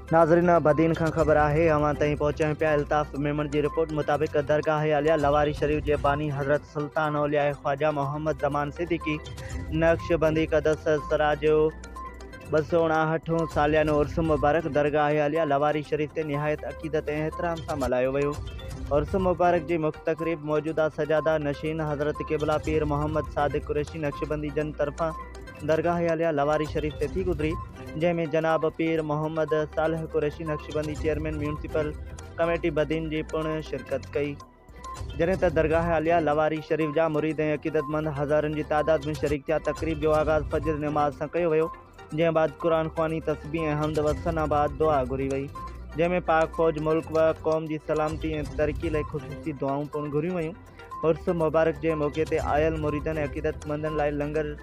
नाज़रीन बदीन खां ख़बर आहे अवां ताईं पहुचनि पिया अल्ताफ़ मेमन जी रिपोर्ट मुताबिक़ दरगाह आलिया लवारी शरीफ जे बानी हज़रत सुल्तान औलिया ख्वाजा मोहम्मद ज़मान सिद्दीकी नक्शबंदी क़दस सरा जो 259 सालियानो उर्स मुबारक दरगाह आलिया लवारी शरीफ ते निहायत अक़ीदत ऐं एहतराम सां मल्हायो वियो। उर्स मुबारक जी मुख्य तक़रीब मौजूदा सजादा नशीन हज़रत क़िबला पीर मोहम्मद सादिक कुरैशी नक्शबंदी जन तरफ़ां दरगाह आलिया लवारी शरीफ ते थी गुज़री, जंहिंमें जनाब Pir Mohammad Salih Qureshi Naqshbandi chairman municipal committee Badin जी पिणु शिरकत कई। जॾहिं त दरगाह आलिया लवारी शरीफ जा मुरीद ऐं अक़ीदतमंद हज़ारनि जी तादाद में शरीक थिया। तक़रीब जो आगाज़ फजर नमाज़ सां कयो वियो, जंहिं बाद क़ुरान ख़्वानी तस्बीह ऐं हमद व सना बाद दुआ घुरी वई, जंहिंमें पाक फ़ौज मुल्क व क़ौम जी सलामती ऐं तरक़ी लाइ ख़ुसूसी दुआऊं पिणु घुरियूं वयूं। उर्स मुबारक जे मौक़े ते आयल मुरीदनि ऐं अक़ीदतमंदनि लाइ लंगर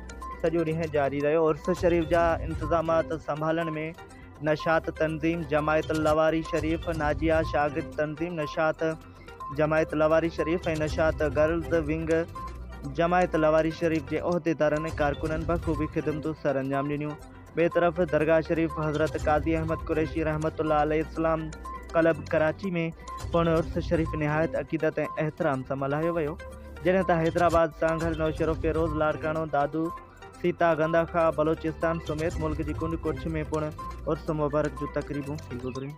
सॼो ॾींहुं जारी रहियो। उर्स शरीफ जा इंतज़ामात संभालण में नशात तंज़ीम जमायत लवारी शरीफ, नाजिया शागिर्द तंज़ीम नशात जमायत लवारी शरीफ ऐं नशात गर्ल्स विंग जमायत लवारी शरीफ जे उहिदेदारनि ऐं कारकुननि बख़ूबी ख़िदमतूं सर अंजाम ॾिनियूं। ॿिए तरफ़ दरगाह शरीफ हज़रत काज़ी अहमद कुरैशी रहमतुल्लाह अलैहि इस्लाम क्लब कराची में पिणु उर्स शरीफ निहायत अक़ीदत ऐं एहतराम सां मल्हायो वियो। जॾहिं त हैदराबाद सांघर नौशरो फिरोज़ लाड़काणो दादू सीता गंदाखा बलोचिस्तान समेत मुल्क जी कुंड कुर्छ में पिणु उर्स मुबारक जूं तक़रीबूं थी गुज़रियूं।